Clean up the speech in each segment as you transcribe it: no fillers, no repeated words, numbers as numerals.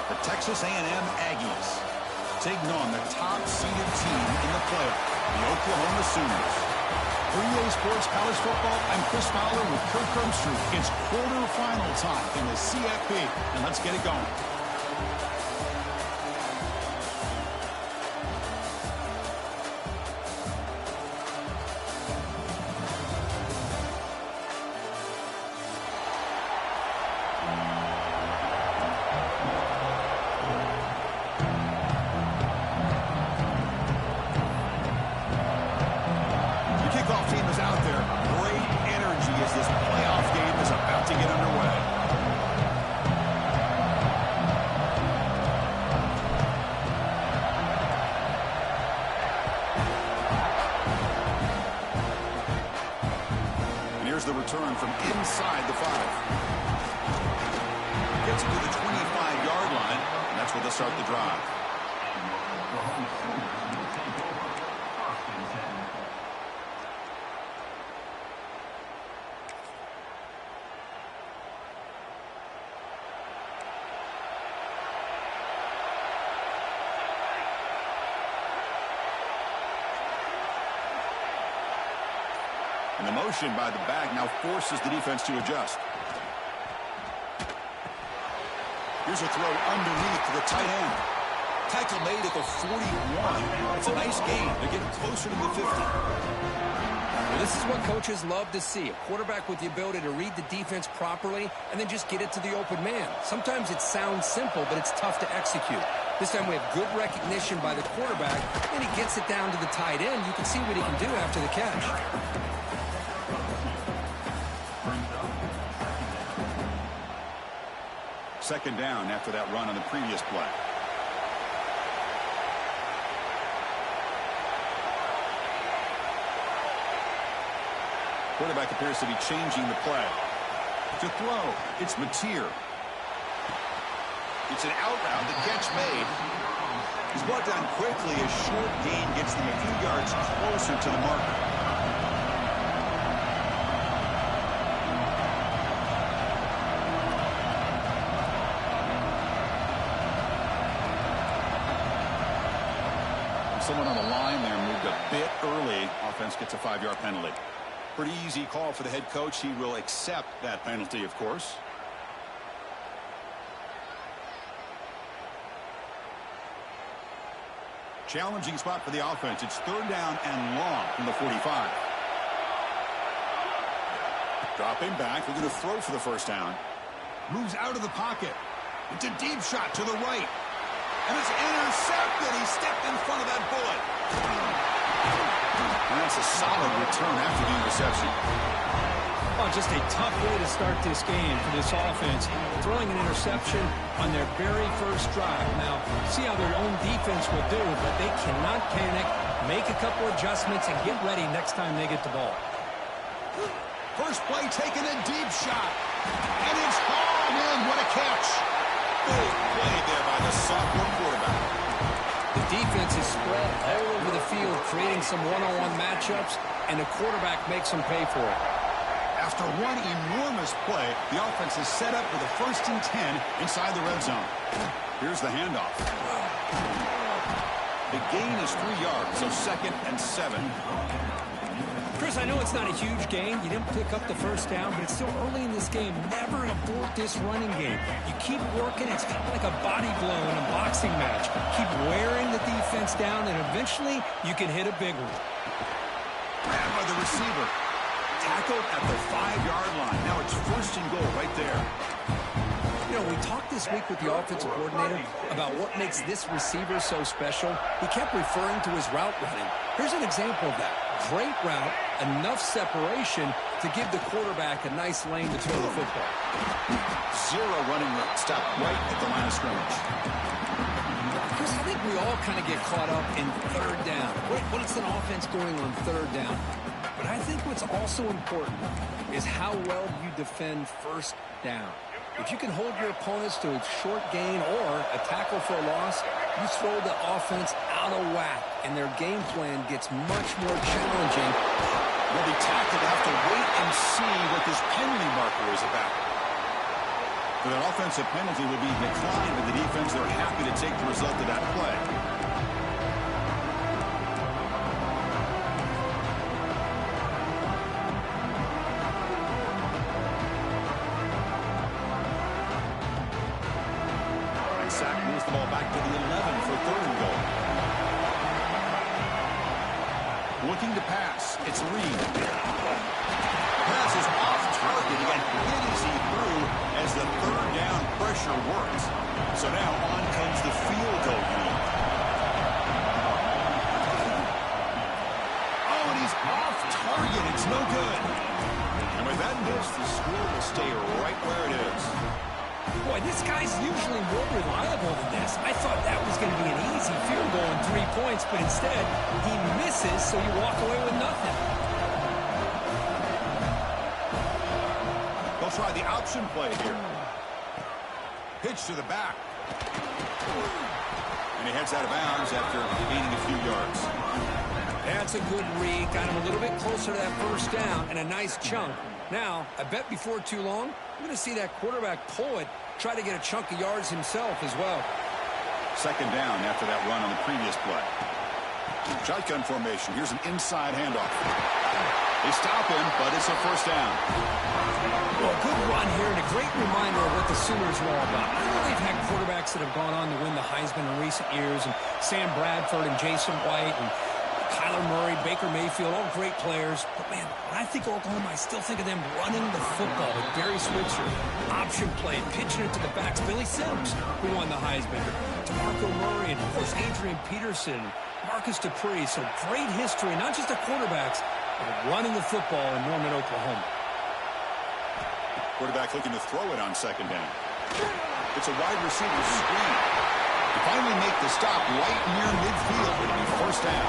The Texas A&M Aggies taking on the top-seeded team in the playoff, the Oklahoma Sooners. 3A Sports College Football, I'm Chris Fowler with Kirk Herbstreit. It's quarterfinal time in the CFP, and let's get it going. The return from inside the 5. Gets it to the 25-yard line, and that's where they'll start the drive. And the motion by the back now forces the defense to adjust. Here's a throw underneath to the tight end. Tackle made at the 41. It's a nice gain. They're getting closer to the 50. Well, this is what coaches love to see. A quarterback with the ability to read the defense properly and then just get it to the open man. Sometimes it sounds simple, but it's tough to execute. This time we have good recognition by the quarterback, and he gets it down to the tight end. You can see what he can do after the catch. Second down after that run on the previous play. Quarterback appears to be changing the play. To throw, it's Mateer. It's an out route, the catch made. He's brought down quickly. A short gain gets them a few yards closer to the marker. Someone on the line there moved a bit early. Offense gets a 5-yard penalty. Pretty easy call for the head coach. He will accept that penalty, of course. Challenging spot for the offense. It's third down and long from the 45. Dropping back. We're going to throw for the first down. Moves out of the pocket. It's a deep shot to the right. And it's intercepted. He stepped in front of that bullet. And that's a solid return after the interception. Oh, just a tough way to start this game for this offense. Throwing an interception on their very first drive. Now, see how their own defense will do, but they cannot panic, make a couple adjustments, and get ready next time they get the ball. First play taken, a deep shot. And it's hauled in. What a catch. Big play there by the sophomore quarterback. The defense is spread all over the field, creating some one-on-one matchups, and the quarterback makes them pay for it. After one enormous play, the offense is set up for the 1st and 10 inside the red zone. Here's the handoff. The gain is 3 yards, so 2nd and 7. Chris, I know it's not a huge gain. You didn't pick up the first down, but it's still early in this game. Never abort this running game. You keep working. It's kind of like a body blow in a boxing match. Keep wearing the defense down, and eventually you can hit a big one. Grabbed by the receiver. Tackled at the 5-yard line. Now it's 1st and goal right there. You know, we talked this week with the offensive coordinator about what makes this receiver so special. He kept referring to his route running. Here's an example of that. Great route, enough separation to give the quarterback a nice lane to throw the football. Zero running room. Stop right at the line of scrimmage. Chris, I think we all kind of get caught up in third down. What is an offense doing on third down? But I think what's also important is how well you defend first down. If you can hold your opponents to a short gain or a tackle for a loss, you throw the offense out of whack, and their game plan gets much more challenging. Will be tackled. Have to wait and see what this penalty marker is about. For that offensive penalty will be declined, but the defense downs, they're happy to take the result of that play. And sack moves the ball back to the 11 for 3rd and goal. Looking to pass. It's Reed. Pass is off target. He got hit as he threw as the 3rd down pressure works. So now on comes the field goal unit. Oh, and he's off target. It's no good. And with that miss, the score will stay right where it is. Boy, this guy's usually more reliable than this. I thought that was going to be an easy field goal and 3 points, but instead, he misses, so you walk away with nothing. They'll try the option play here. Pitch to the back. And he heads out of bounds after gaining a few yards. That's a good read. Got him a little bit closer to that 1st down and a nice chunk. Now, I bet before too long, we're going to see that quarterback pull it, try to get a chunk of yards himself as well. 2nd down after that run on the previous play. Shotgun formation. Here's an inside handoff. They stop him, but it's a 1st down. Well, a good run here and a great reminder of what the Sooners are all about. I know they've had quarterbacks that have gone on to win the Heisman in recent years, and Sam Bradford and Jason White and Kyler Murray, Baker Mayfield, all great players. But, man, when I think of Oklahoma, I still think of them running the football with Barry Switzer, option play, pitching it to the backs. Billy Sims, who won the Heisman, DeMarco Murray, and, of course, Adrian Peterson, Marcus Dupree. So great history, not just the quarterbacks, but running the football in Norman, Oklahoma. Quarterback looking to throw it on 2nd down. It's a wide receiver screen. They finally make the stop right near midfield. It'll be 1st down.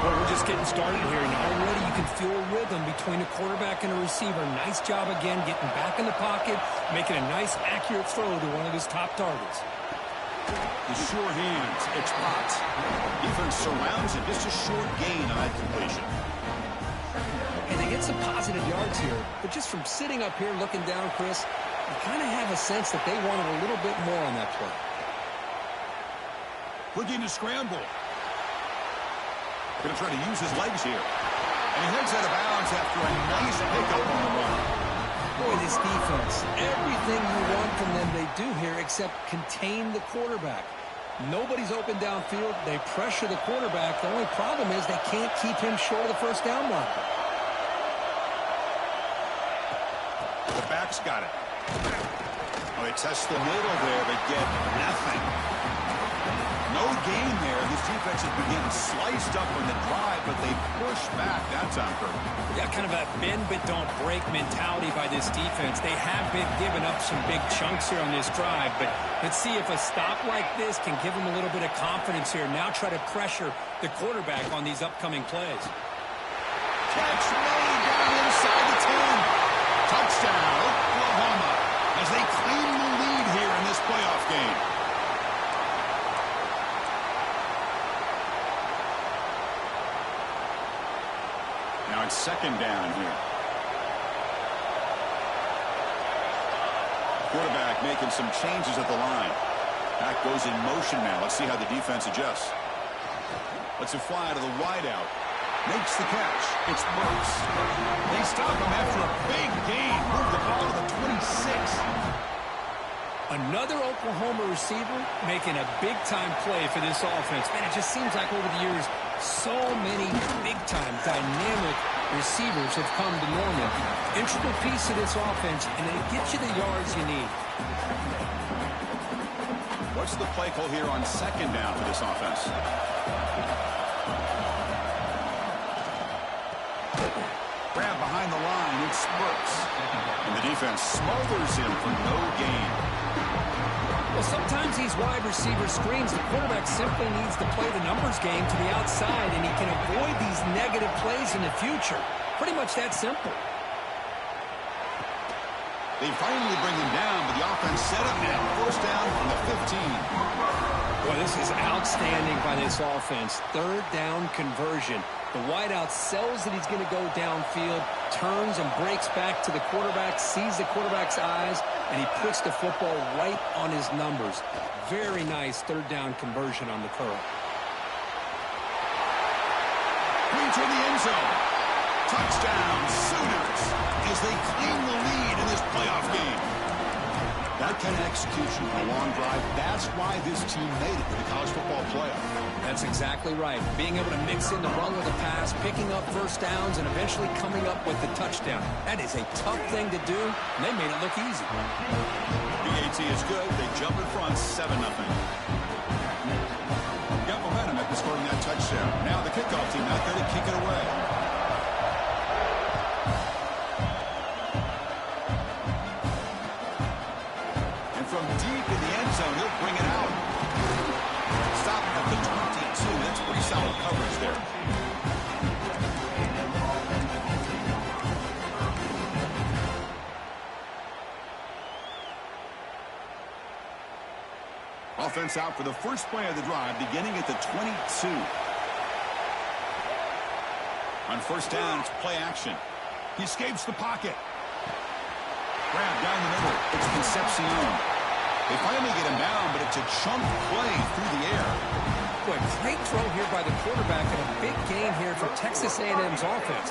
Well, we're just getting started here, and already you can feel a rhythm between a quarterback and a receiver. Nice job again getting back in the pocket, making a nice, accurate throw to one of his top targets. The sure hands. It's Potts. Defense surrounds it. Just a short gain on that completion. And they get some positive yards here, but just from sitting up here looking down, Chris, I kind of have a sense that they wanted a little bit more on that play. Looking to scramble. Going to try to use his legs here. And he heads out of bounds after a nice pickup on the run. Boy, this defense, everything you want from them they do here except contain the quarterback. Nobody's open downfield. They pressure the quarterback. The only problem is they can't keep him short of the 1st down marker. The back's got it. Oh, they test the middle there, but get nothing. No gain there. This defense has been getting sliced up on the drive, but they push back. That's on purpose. Yeah, kind of a bend but don't break mentality by this defense. They have been giving up some big chunks here on this drive, but let's see if a stop like this can give them a little bit of confidence here. Now try to pressure the quarterback on these upcoming plays. Catch made down inside the 10. Touchdown, Oklahoma, as they claim the lead here in this playoff game. Now it's 2nd down here. Quarterback making some changes at the line. Back goes in motion now. Let's see how the defense adjusts. Lets it fly to the wideout. Makes the catch. It's Brooks. They stop him after a big gain. Move the ball to the 26. Another Oklahoma receiver making a big-time play for this offense. Man, it just seems like over the years, so many big-time, dynamic receivers have come to Norman. Integral piece of this offense, and they get you the yards you need. What's the play call here on 2nd down for this offense? Grab behind the line, it's Brooks. And the defense smothers him for no gain. Well, sometimes these wide receiver screens, the quarterback simply needs to play the numbers game to the outside, and he can avoid these negative plays in the future. Pretty much that simple. They finally bring him down, but the offense set up at 1st down from the 15. Boy, this is outstanding by this offense. 3rd down conversion. The wideout sells that he's going to go downfield, turns and breaks back to the quarterback, sees the quarterback's eyes, and he puts the football right on his numbers. Very nice third down conversion on the curl. Reach in the end zone. Touchdown, Sooners, as they claim the lead in this playoff game. That kind of execution on a long drive, that's why this team made it to the college football playoff. That's exactly right. Being able to mix in the run with the pass, picking up first downs, and eventually coming up with the touchdown. That is a tough thing to do, and they made it look easy. BAT is good. They jump in front 7-0. Got momentum after scoring that touchdown. Now the kickoff team out there to kick it away. From deep in the end zone, he'll bring it out. Stop at the 22. That's pretty solid coverage there. Offense out for the first play of the drive, beginning at the 22. On first down, it's play action. He escapes the pocket. Grab down the middle. It's Concepcion. They finally get him down, but it's a chunk play through the air. Boy, great throw here by the quarterback and a big gain here for Texas A&M's offense.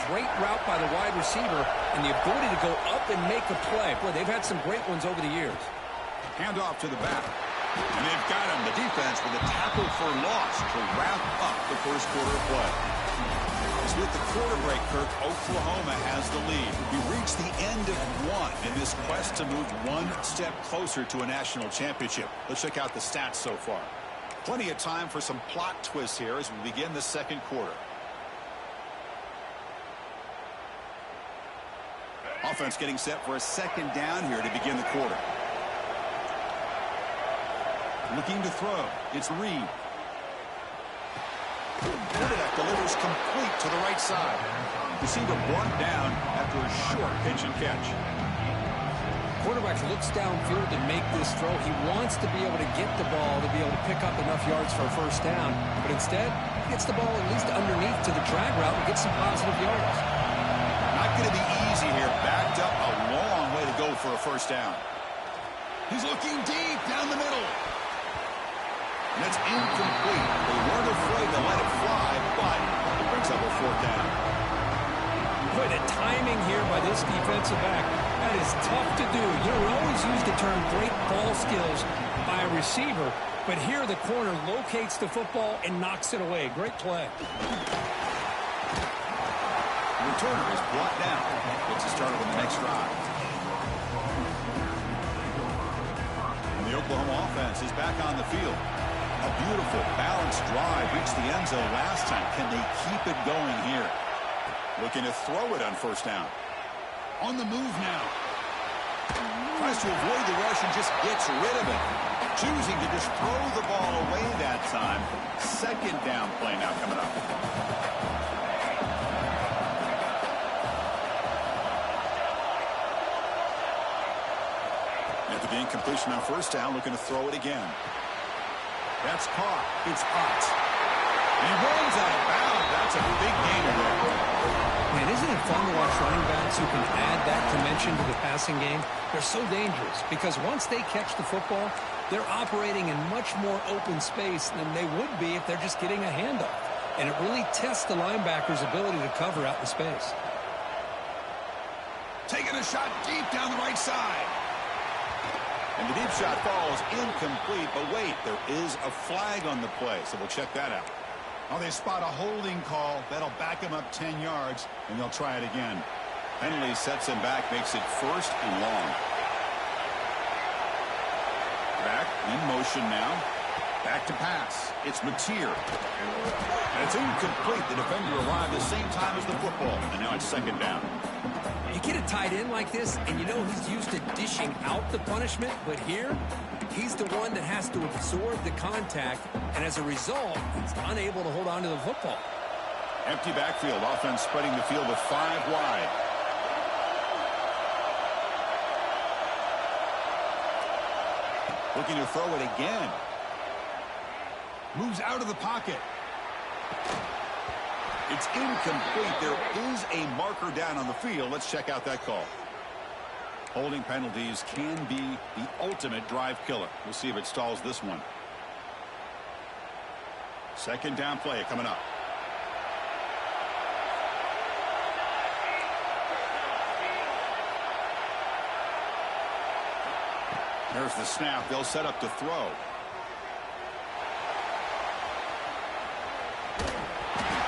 Great route by the wide receiver and the ability to go up and make a play. Boy, they've had some great ones over the years. Hand off to the back. And they've got him, the defense, with a tackle for loss to wrap up the first quarter of play. With the quarter break, Kirk, Oklahoma has the lead. We reached the end of one in this quest to move one step closer to a national championship. Let's check out the stats so far. Plenty of time for some plot twists here as we begin the second quarter. Offense getting set for a second down here to begin the quarter. Looking to throw. It's Reed. Quarterback delivers complete to the right side. Receiver brought down after a short pitch and catch. Quarterback looks downfield to make this throw. He wants to be able to get the ball to be able to pick up enough yards for a first down. But instead, he gets the ball at least underneath to the drag route and gets some positive yards. Not going to be easy here. Backed up a long way to go for a first down. He's looking deep down the middle. And that's incomplete. They weren't afraid to let it fly, but it brings up a fourth down. Boy, the timing here by this defensive back, that is tough to do. You know, we always use the term great ball skills by a receiver, but here the corner locates the football and knocks it away. Great play. The returner is brought down. Gets us started on the next drive. And the Oklahoma offense is back on the field. A beautiful, balanced drive reached the end zone last time. Can they keep it going here? Looking to throw it on first down. On the move now. Tries to avoid the rush and just gets rid of it. Choosing to just throw the ball away that time. Second down play now coming up. After the incompletion on first down, looking to throw it again. That's caught. It's Ott. And he runs out of bounds. That's a big gainer there. Man, isn't it fun to watch running backs who can add that dimension to the passing game? They're so dangerous because once they catch the football, they're operating in much more open space than they would be if they're just getting a handoff. And it really tests the linebacker's ability to cover out in space. Taking a shot deep down the right side. And the deep shot falls incomplete, but wait, there is a flag on the play, so we'll check that out. Oh, they spot a holding call. That'll back him up 10 yards, and they'll try it again. Penalty sets him back, makes it first and long. Back in motion now. Back to pass. It's Mateer. And it's incomplete. The defender arrived the same time as the football, and now it's second down. You get it tied in like this, and you know he's used to dishing out the punishment, but here, he's the one that has to absorb the contact, and as a result, he's unable to hold on to the football. Empty backfield. Offense spreading the field with 5 wide. Looking to throw it again. Moves out of the pocket. It's incomplete. There is a marker down on the field. Let's check out that call. Holding penalties can be the ultimate drive killer. We'll see if it stalls this one. Second down play coming up. There's the snap. They'll set up to throw.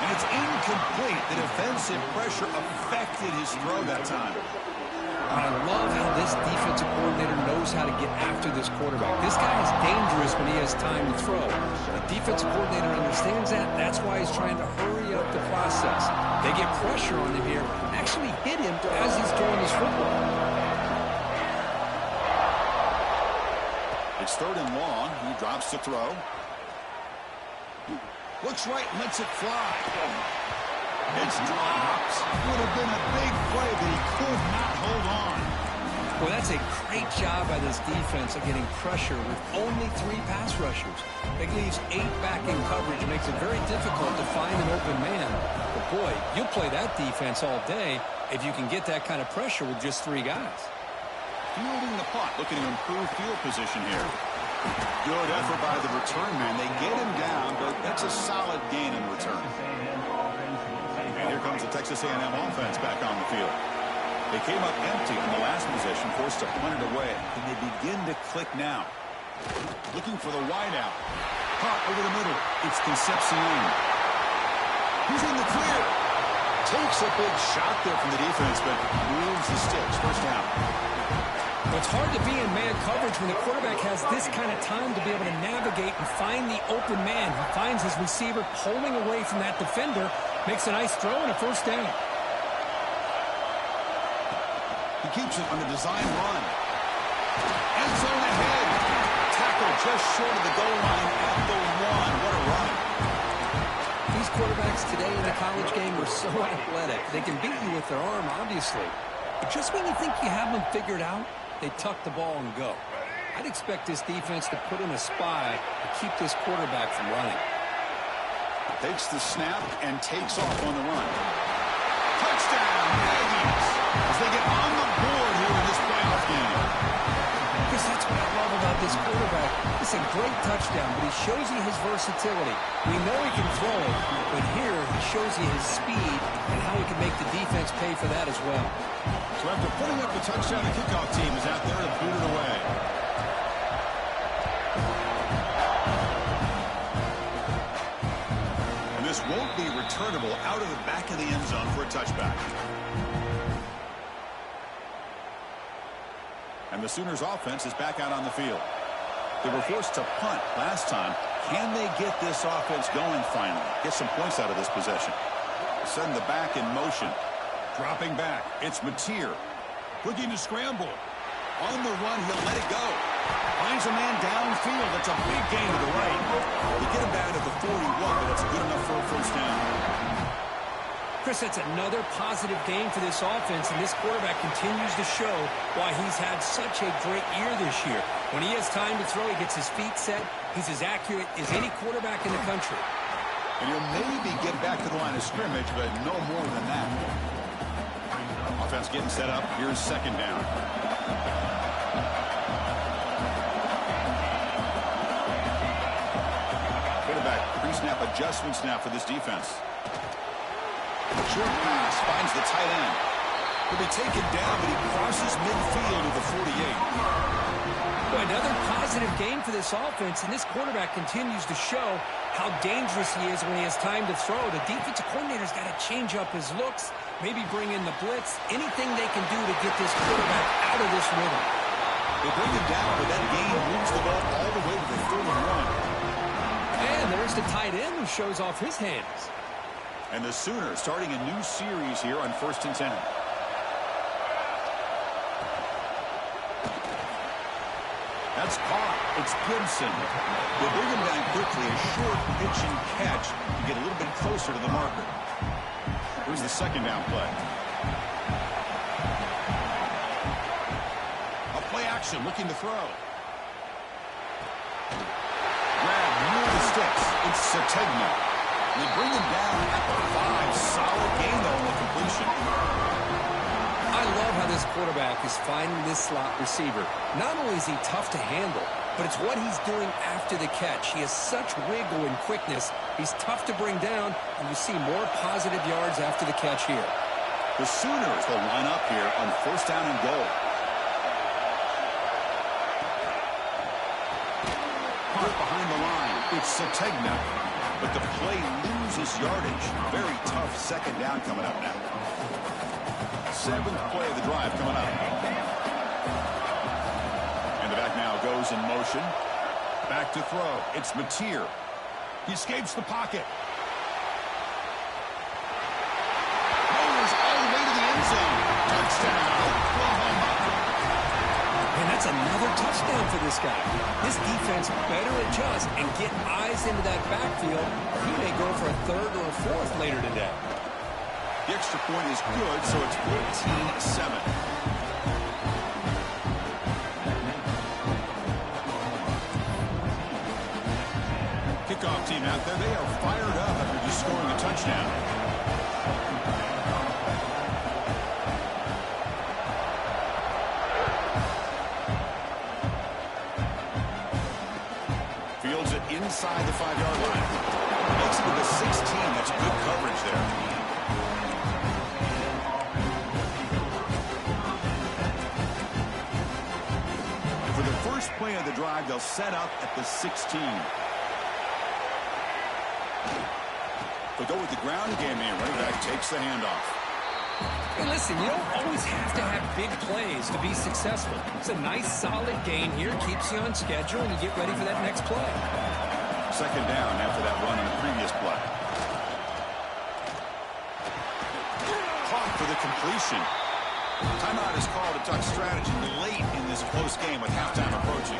And it's incomplete. The defensive pressure affected his throw that time. I love how this defensive coordinator knows how to get after this quarterback. This guy is dangerous when he has time to throw. The defensive coordinator understands that. That's why he's trying to hurry up the process. They get pressure on him here, actually hit him as he's throwing his football. It's third and long. He drops to throw. Looks right, lets it fly. It's dropped. Would have been a big play, but he could not hold on. Well, that's a great job by this defense of getting pressure with only 3 pass rushers. That leaves 8 back in coverage. Makes it very difficult to find an open man. But, boy, you'll play that defense all day if you can get that kind of pressure with just 3 guys. Fielding the punt, looking to improve field position here. Good effort by the return man. They get him down, but that's a solid gain in return. And here comes the Texas A&M offense back on the field. They came up empty in the last possession, forced to punt it away. And they begin to click now. Looking for the wideout. Caught over the middle. It's Concepcion. He's in the clear. Takes a big shot there from the defense, but moves the sticks. First down. Well, it's hard to be in man coverage when the quarterback has this kind of time to be able to navigate and find the open man. He finds his receiver pulling away from that defender, makes a nice throw and a first down. He keeps it on the design run. End zone ahead. Tackle just short of the goal line at the 1. What a run. These quarterbacks today in the college game are so athletic. They can beat you with their arm, obviously. But just when you think you have them figured out, they tuck the ball and go. I'd expect this defense to put in a spy to keep this quarterback from running. Takes the snap and takes off on the run. Touchdown, Aggies, as they get on the board here in this playoff game. Because that's what I love about this quarterback. It's a great touchdown, but he shows you his versatility. We know he can throw it, but here he shows you his speed and how he can make the defense pay for that as well. So after putting up the touchdown, the kickoff team is out there to boot it away. And this won't be returnable out of the back of the end zone for a touchback. And the Sooners offense is back out on the field. They were forced to punt last time. Can they get this offense going finally? Get some points out of this possession. Send the back in motion. Dropping back. It's Mateer. Looking to scramble. On the run, he'll let it go. Finds a man downfield. That's a big gain to the right. They get him down to the 41, but that's good enough for a first down. Chris, that's another positive game for this offense, and this quarterback continues to show why he's had such a great year this year. When he has time to throw, he gets his feet set. He's as accurate as any quarterback in the country. And he'll maybe get back to the line of scrimmage, but no more than that. Offense getting set up. Here's second down. Quarterback pre-snap adjustments now for this defense. Short pass finds the tight end. He'll be taken down, but he crosses midfield to the 48. Well, another positive game for this offense, and this quarterback continues to show how dangerous he is when he has time to throw. The defensive coordinator's got to change up his looks, maybe bring in the blitz, anything they can do to get this quarterback out of this rhythm. They bring him down, but that gain moves the ball all the way to the 31. And there's the tight end who shows off his hands. And the Sooners starting a new series here on 1st and 10. That's caught. It's Gibson. They bring him down quickly. A short pitch and catch to get a little bit closer to the marker. Here's the second down play. A play action looking to throw. Grab near the sticks. It's Sategna. They bring him down at the 5. Solid gain, though, on the completion. I love how this quarterback is finding this slot receiver. Not only is he tough to handle, but it's what he's doing after the catch. He has such wiggle and quickness. He's tough to bring down, and you see more positive yards after the catch here. The Sooners will line up here on 1st down and goal. Caught behind the line. It's Sategna. But the play loses yardage. Very tough 2nd down coming up now. 7th play of the drive coming up. And the back now goes in motion. Back to throw. It's Mateer. He escapes the pocket. Rolls all the way to the end zone. Touchdown, Oklahoma. And that's another touchdown for this guy. This defense better adjust and get eyes into that backfield. He may go for a 3rd or a 4th later today. The extra point is good, so it's 14-7. Kickoff team out there. They are fired up after just scoring a touchdown. Fields it inside the 5-yard line. Makes it to the 16. That's good coverage there. For the first play of the drive, they'll set up at the 16. They'll go with the ground game here. Running back takes the handoff. Hey, listen, you don't always have to have big plays to be successful. It's a nice, solid gain here. Keeps you on schedule, and you get ready for that next play. 2nd down after that run on the previous play. Caught for the completion. Timeout is called to talk strategy late in this close game with halftime approaching.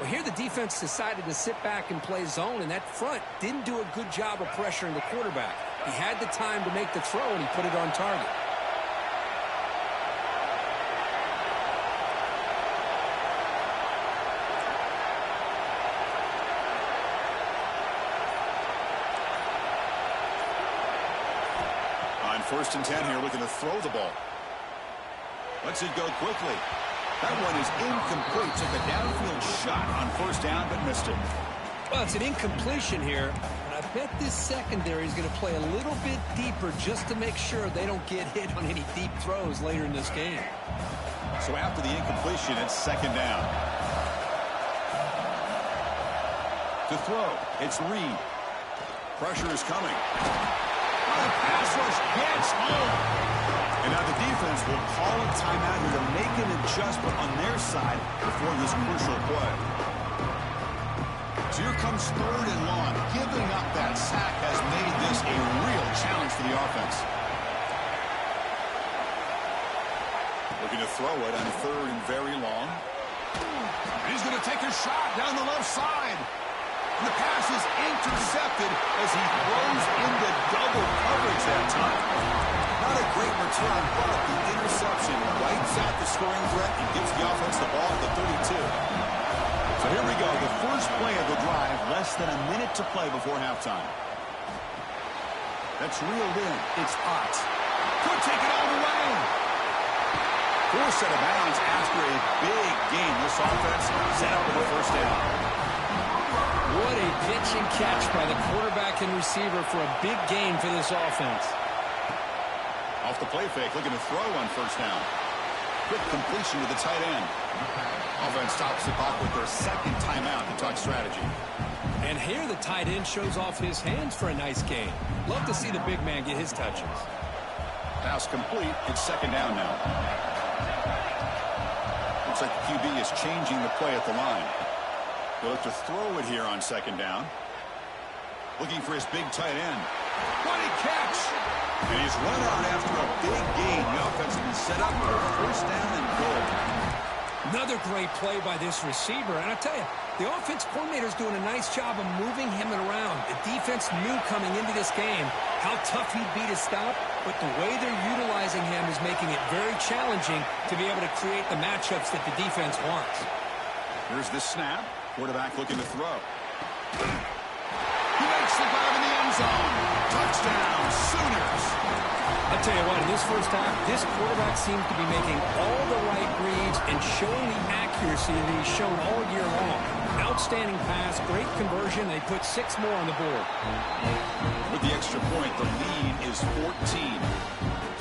Well, here the defense decided to sit back and play zone, and that front didn't do a good job of pressuring the quarterback. He had the time to make the throw, and he put it on target. On 1st and 10 here, looking to throw the ball. Lets it go quickly. That one is incomplete. Took a downfield shot on 1st down, but missed it. Well, it's an incompletion here, and I bet this secondary is going to play a little bit deeper just to make sure they don't get hit on any deep throws later in this game. So after the incompletion, it's 2nd down. To throw, it's Reed. Pressure is coming. The pass rush gets home. And now the defense will call a timeout here to make an adjustment on their side before this crucial play. So here comes 3rd and long. Giving up that sack has made this a real challenge for the offense. Looking to throw it on 3rd and very long. He's going to take a shot down the left side. And the pass is intercepted as he throws into double coverage that time. Not a great return, but the interception wipes out the scoring threat and gives the offense the ball at the 32. So here we go, the first play of the drive, less than a minute to play before halftime. That's reeled in. It's Ott. Could take it all the way. 4th set of bounds after a big game. This offense set up with a 1st down. What a pitch and catch by the quarterback and receiver for a big gain for this offense. Off the play fake, looking to throw on 1st down. Quick completion to the tight end. Offense stops the clock with their 2nd timeout to talk strategy. And here the tight end shows off his hands for a nice gain. Love to see the big man get his touches. Pass complete. It's 2nd down now. Looks like the QB is changing the play at the line. He'll have to throw it here on 2nd down. Looking for his big tight end. What a catch! And he's run out after a big gain. The offense has been set up for a 1st down and goal. Another great play by this receiver. And I tell you, the offense coordinator is doing a nice job of moving him around. The defense knew coming into this game how tough he'd be to stop, but the way they're utilizing him is making it very challenging to be able to create the matchups that the defense wants. Here's the snap. Quarterback looking to throw. He makes the grab in the end zone. Touchdown, Sooners. I'll tell you what, in this first half, this quarterback seems to be making all the right reads and showing the accuracy that he's shown all year long. Outstanding pass, great conversion. They put 6 more on the board. With the extra point, the lead is 14.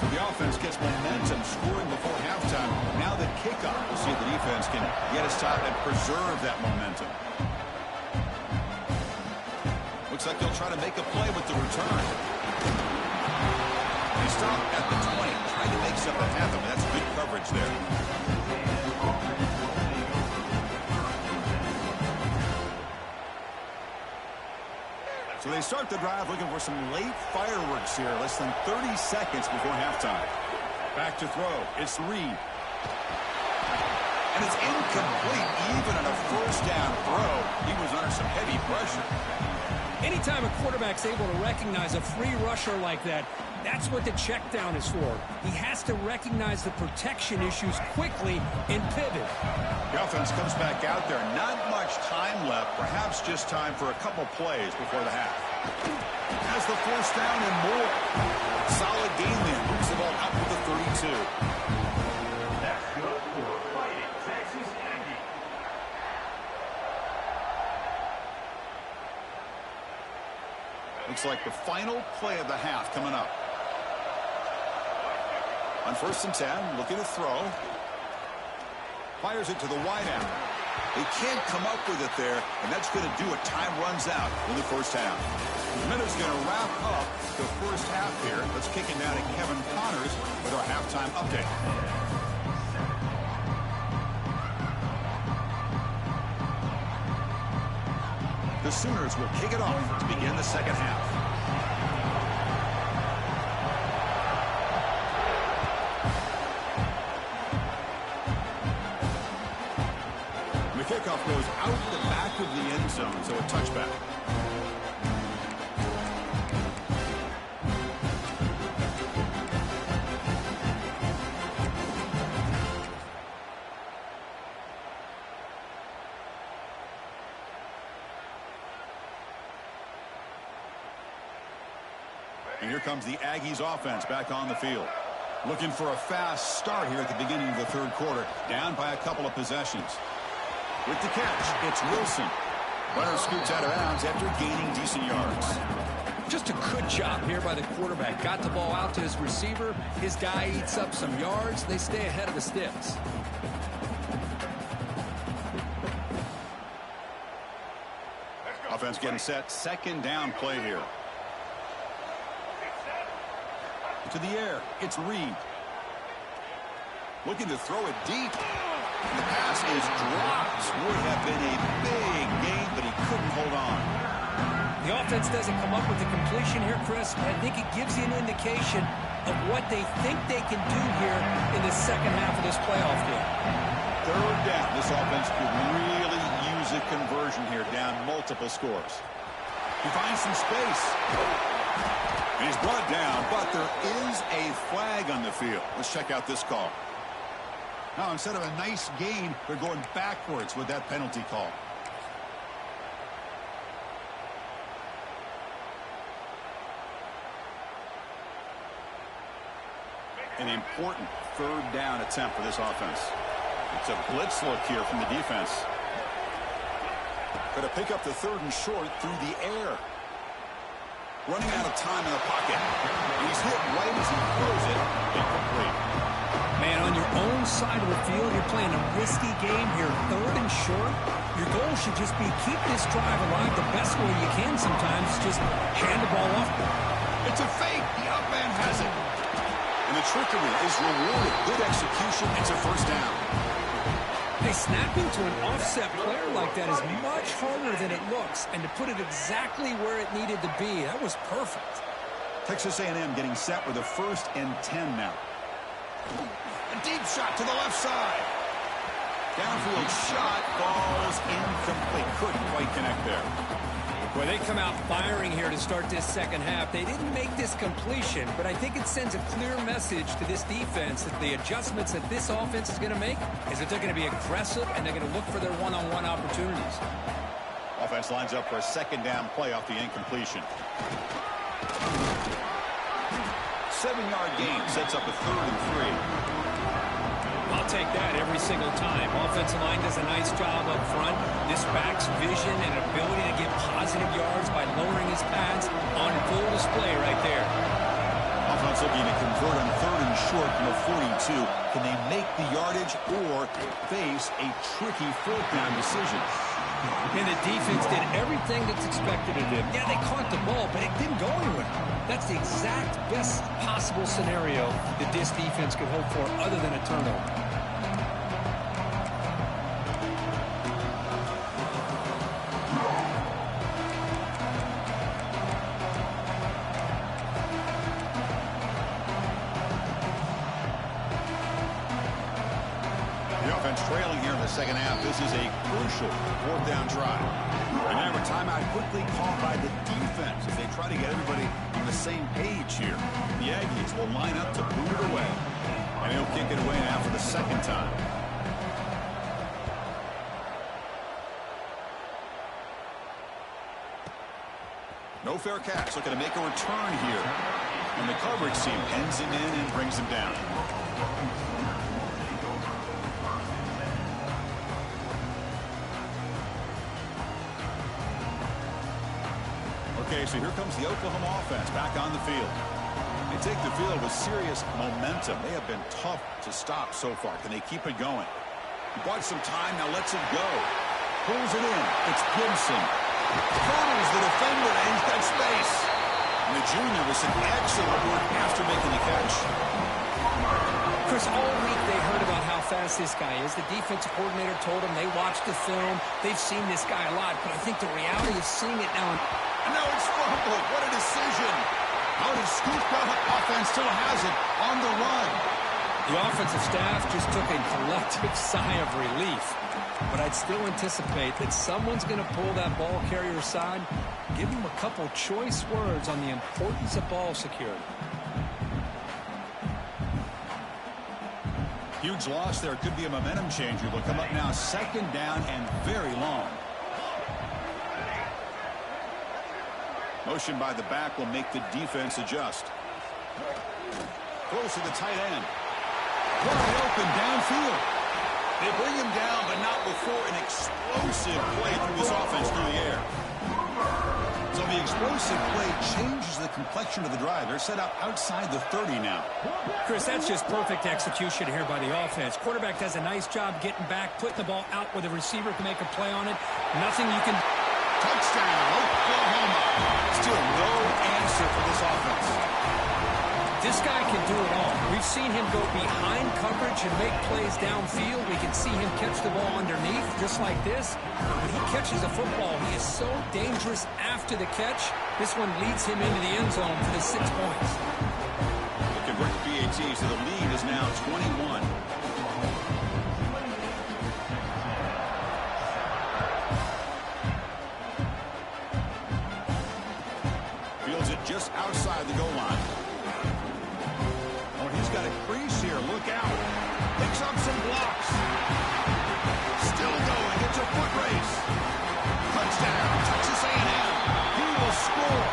So the offense gets momentum scoring before halftime. Now the kickoff. We'll see if the defense can get a stop and preserve that momentum. Looks like they'll try to make a play with the return. They stop at the 20, trying to make something happen, but that's good coverage there. So they start the drive looking for some late fireworks here, less than 30 seconds before halftime. Back to throw. It's Reed. And it's incomplete, even on a first down throw. He was under some heavy pressure. Anytime a quarterback's able to recognize a free rusher like that, that's what the check down is for. He has to recognize the protection issues quickly and pivot. The offense comes back out there. Not much time left. Perhaps just time for a couple plays before the half. Has the first down and more. Solid game there. Moves the ball out to the 32. That's good for Fighting Texas Aggie. Looks like the final play of the half coming up. On 1st and 10, looking to throw. Fires it to the wideout. They can't come up with it there, and that's going to do it. Time runs out in the first half. Minutes going to wrap up the first half here. Let's kick it down to Kevin Connors with our halftime update. The Sooners will kick it off to begin the second half. The kickoff goes out the back of the end zone, so a touchback. And here comes the Aggies offense back on the field. Looking for a fast start here at the beginning of the third quarter. Down by a couple of possessions. With the catch, it's Wilson. Runner scoots out of bounds after gaining decent yards. Just a good job here by the quarterback. Got the ball out to his receiver. His guy eats up some yards. They stay ahead of the sticks. Offense getting set. Second down play here. To the air, it's Reed. Looking to throw it deep. The pass is dropped. Would have been a big gain, but he couldn't hold on. The offense doesn't come up with the completion here, Chris. I think it gives you an indication of what they think they can do here in the second half of this playoff game. Third down. This offense could really use a conversion here, down multiple scores. He finds some space. He's brought down, but there is a flag on the field. Let's check out this call. Now, instead of a nice gain, they're going backwards with that penalty call. An important third down attempt for this offense. It's a blitz look here from the defense. Going to pick up the 3rd and short through the air. Running out of time in the pocket. He's hit right as he throws it. Incomplete. Man, on your own side of the field, you're playing a risky game here. 3rd and short. Your goal should just be keep this drive alive the best way you can sometimes. Just hand the ball off. It's a fake. The up man has it. And the trickery is rewarded. Good execution. It's a first down. Hey, snapping to an offset player like that is much harder than it looks. And to put it exactly where it needed to be, that was perfect. Texas A&M getting set with a 1st and 10 now. A deep shot to the left side. Downfield shot falls incomplete. Couldn't quite connect there. Well, they come out firing here to start this second half. They didn't make this completion, but I think it sends a clear message to this defense that the adjustments that this offense is going to make is that they're going to be aggressive and they're going to look for their one-on-one opportunities. Offense offense lines up for a second down play off the incompletion. 7-yard gain sets up a 3rd and 3. I'll take that every single time. Offensive line does a nice job up front. This back's vision and ability to get positive yards by lowering his pads on full display right there. Offense looking to convert on 3rd and short from the 42. Can they make the yardage or face a tricky 4th down decision? And the defense did everything that's expected of them. Yeah, they caught the ball, but it didn't go anywhere. That's the exact best possible scenario that this defense could hope for other than a turnover. Trailing here in the second half. This is a crucial 4th down try. And now a timeout quickly called by the defense as they try to get everybody on the same page here. The Aggies will line up to boot it away. And he'll kick it away now for the 2nd time. No fair catch. Looking to make a return here. And the coverage team pens him in and brings him down. Okay, so here comes the Oklahoma offense back on the field. They take the field with serious momentum. They have been tough to stop so far. Can they keep it going? He bought some time, now lets it go. Pulls it in. It's Gibson. Hurdles the defender, and he's got space. And the junior with some excellent work after making the catch. Chris, all week they heard about how fast this guy is. The defensive coordinator told them they watched the film. They've seen this guy a lot, but I think the reality of seeing it now. No, it's fumbled. What a decision. Out of scoop offense still has it on the run. The offensive staff just took a collective sigh of relief. But I'd still anticipate that someone's going to pull that ball carrier aside, give him a couple choice words on the importance of ball security. Huge loss there. Could be a momentum changer. They'll come up now 2nd down and very long. Motion by the back will make the defense adjust. Close to the tight end. Wide open downfield. They bring him down, but not before an explosive play through this offense through the air. So the explosive play changes the complexion of the drive. They're set up outside the 30 now. Chris, that's just perfect execution here by the offense. Quarterback does a nice job getting back, putting the ball out where the receiver can make a play on it. Nothing you can... Touchdown, Oklahoma. Still no answer for this offense. This guy can do it all. We've seen him go behind coverage and make plays downfield. We can see him catch the ball underneath, just like this. When he catches a football, he is so dangerous after the catch. This one leads him into the end zone for the 6 points. The convert to PAT, so the lead is now 21. Fields it just outside the goal line. He's got a crease here. Look out. Picks up some blocks. Still going. It's a foot race. Touchdown. Texas A&M. He will score.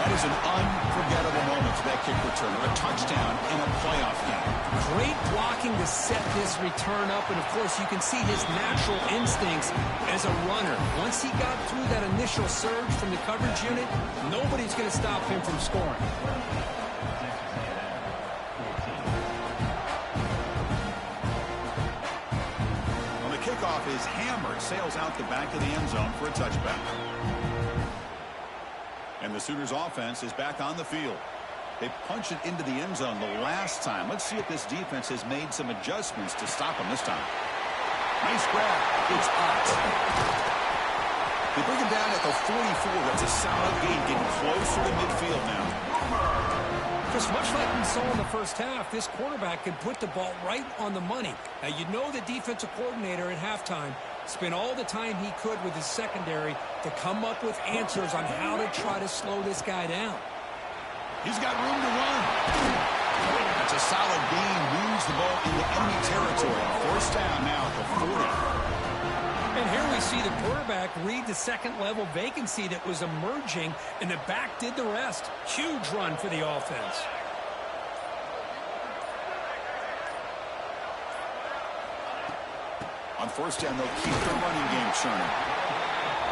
That is an unforgettable moment for that kick returner. A touchdown in a playoff game. Great blocking to set this return up. And, of course, you can see his natural instincts as a runner. Once he got through that initial surge from the coverage unit, nobody's going to stop him from scoring. Kickoff is hammered, sails out the back of the end zone for a touchback. And the Sooners offense is back on the field. They punched it into the end zone the last time. Let's see if this defense has made some adjustments to stop them this time. Nice grab. It's out. They bring him down at the 44. That's a solid gain, getting closer to midfield now. Chris, much like we saw in the first half, this quarterback can put the ball right on the money. Now, you know the defensive coordinator at halftime spent all the time he could with his secondary to come up with answers on how to try to slow this guy down. He's got room to run. That's a solid gain. Moves the ball into enemy territory. First down now at the 40. And here we we see the quarterback read the second-level vacancy that was emerging, and the back did the rest. Huge run for the offense. On first down, they'll keep the running game churning.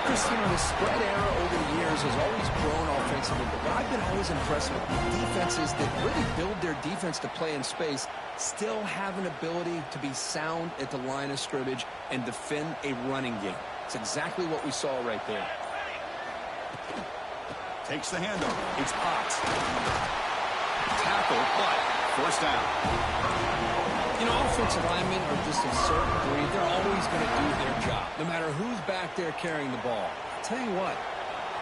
Chris, you know, the spread era over the years has always grown offensively, but I've been always impressed with defenses that really build their defense to play in space, still have an ability to be sound at the line of scrimmage and defend a running game. It's exactly what we saw right there. Takes the handoff. It's Ott. Tackle, but first down. You know, offensive linemen are just a certain breed. They're always going to do their job, no matter who's back there carrying the ball. I'll tell you what,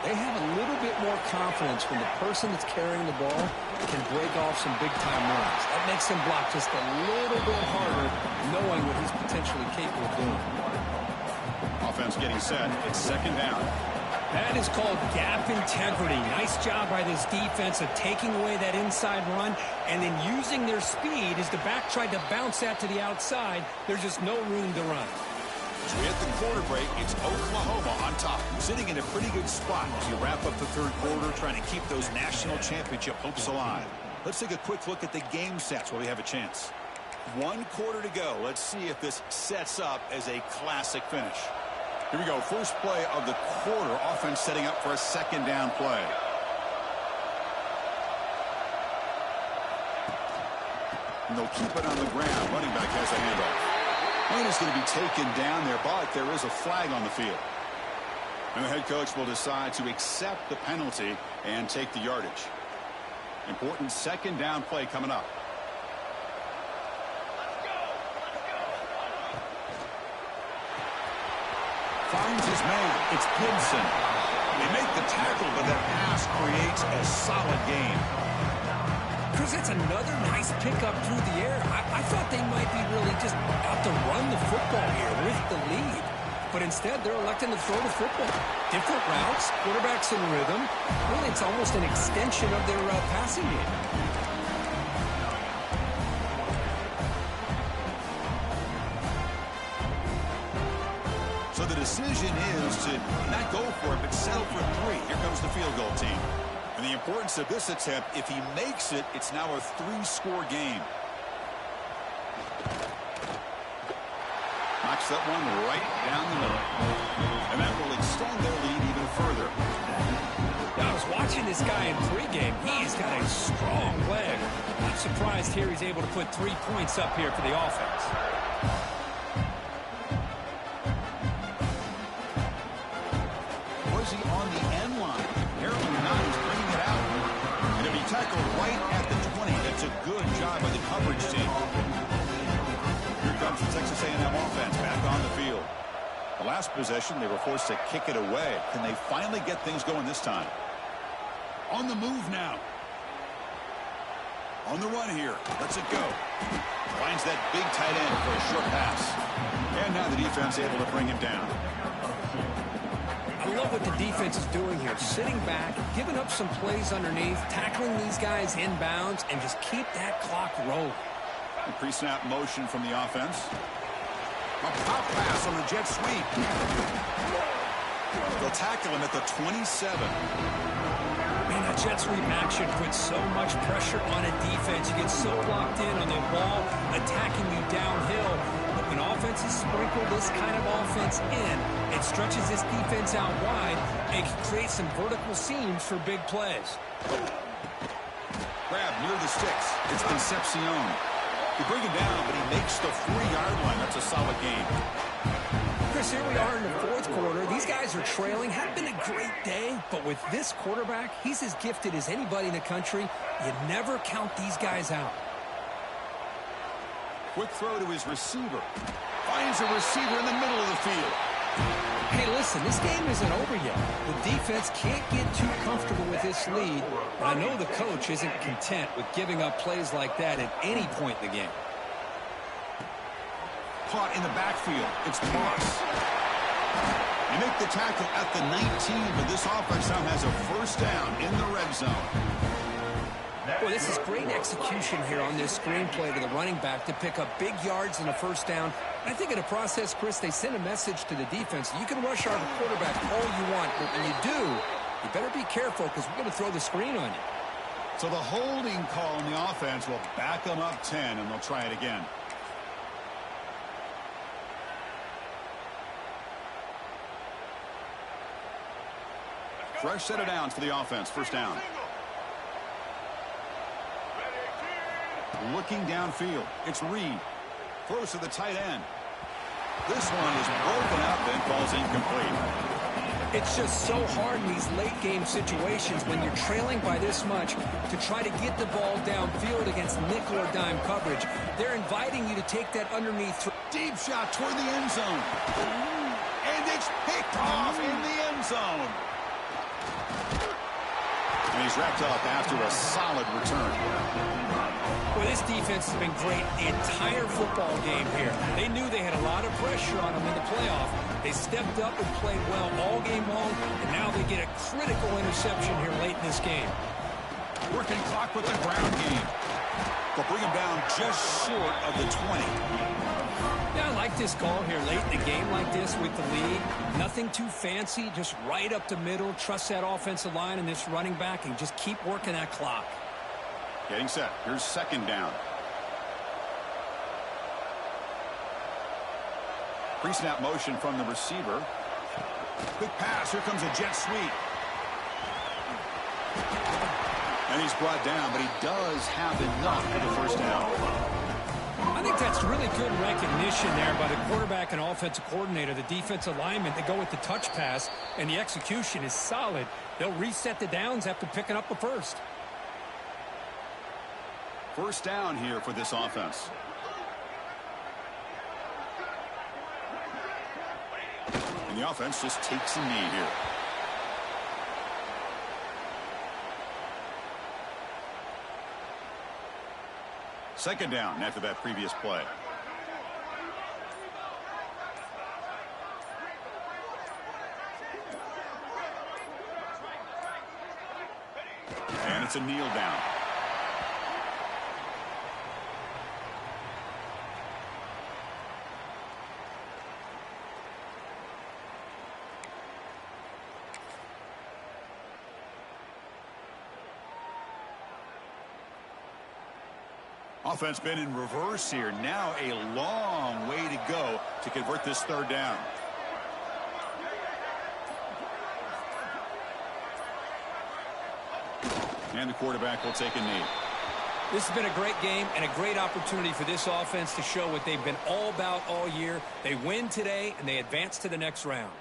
they have a little bit more confidence when the person that's carrying the ball can break off some big-time runs. That makes them block just a little bit harder, knowing what he's potentially capable of doing. Offense getting set. It's second down. That is called gap integrity. Nice job by this defense of taking away that inside run and then using their speed as the back tried to bounce that to the outside. There's just no room to run. As we hit the quarter break, it's Oklahoma on top, sitting in a pretty good spot as you wrap up the third quarter, trying to keep those national championship hopes alive. Let's take a quick look at the game stats while we have a chance. 1 quarter to go. Let's see if this sets up as a classic finish. Here we go. First play of the quarter. Offense setting up for a second down play. And they'll keep it on the ground. Running back has a handoff. And it's going to be taken down there, but there is a flag on the field. And the head coach will decide to accept the penalty and take the yardage. Important second down play coming up. Finds his man. It's Gibson. They make the tackle, but that pass creates a solid gain. Chris, that's another nice pickup through the air. I thought they might be really just out to run the football here with the lead. But instead, they're electing to throw the football. Different routes, quarterbacks in rhythm. Really, it's almost an extension of their passing game. So the decision is to not go for it, but settle for 3. Here comes the field goal team. And the importance of this attempt, if he makes it, it's now a 3-score game. Knocks that one right down the middle. And that will extend their lead even further. Now, I was watching this guy in pregame. He's got a strong leg. Not surprised here he's able to put 3 points up here for the offense. Was he on the end line? Apparently not. He's bringing it out. And if he tackled right at the 20, that's a good job by the coverage team. Here comes the Texas A&M offense back on the field. The last possession, they were forced to kick it away. Can they finally get things going this time? On the move now. On the run here. Lets it go. Finds that big tight end for a short pass. And now the defense able to bring him down. I love what the defense is doing here. Sitting back, giving up some plays underneath, tackling these guys inbounds, and just keep that clock rolling. Pre-snap motion from the offense. A pop pass on the jet sweep. They'll tackle him at the 27. Man, that jet sweep action puts so much pressure on a defense. You get so locked in on the ball attacking you downhill. But when offenses sprinkle this kind of offense in, it stretches this defense out wide and can create some vertical seams for big plays. Grab near the sticks. It's Concepcion. You bring him down, but he makes the 4-yard line. That's a solid game. Chris, here we are in the fourth quarter. These guys are trailing. Had been a great day, but with this quarterback, he's as gifted as anybody in the country. You never count these guys out. Quick throw to his receiver. Finds a receiver in the middle of the field. Hey, listen, this game isn't over yet. The defense can't get too comfortable with this lead, but I know the coach isn't content with giving up plays like that at any point in the game. Caught in the backfield. It's Moss. They make the tackle at the 19, but this offense now has a first down in the red zone. Boy, this is great execution here on this screenplay to the running back to pick up big yards and a first down. I think in the process, Chris, they send a message to the defense. You can rush our quarterback all you want, but when you do, you better be careful because we're going to throw the screen on you. So the holding call on the offense will back them up 10, and they'll try it again. Fresh set of downs for the offense. First down. Looking downfield. It's Reed. Throws to the tight end. This one is broken up and falls incomplete. It's just so hard in these late game situations when you're trailing by this much to try to get the ball downfield against nickel or dime coverage. They're inviting you to take that underneath. Deep shot toward the end zone. And it's picked off in the end zone. And he's wrapped up after a solid return. Well, this defense has been great the entire football game here. They knew they had a lot of pressure on them in the playoff. They stepped up and played well all game long, and now they get a critical interception here late in this game. Working clock with the ground game. They'll bring him down just short of the 20. Yeah, I like this call here late in the game like this with the lead. Nothing too fancy, just right up the middle. Trust that offensive line and this running back and just keep working that clock. Getting set. Here's second down. Pre-snap motion from the receiver. Quick pass. Here comes a jet sweep. And he's brought down, but he does have enough for the first down. I think that's really good recognition there by the quarterback and offensive coordinator, the defensive lineman. They go with the touch pass, and the execution is solid. They'll reset the downs after picking up the first. First down here for this offense. And the offense just takes a knee here. Second down after that previous play. And it's a kneel down. Offense been in reverse here. Now a long way to go to convert this third down. And the quarterback will take a knee. This has been a great game and a great opportunity for this offense to show what they've been all about all year. They win today and they advance to the next round.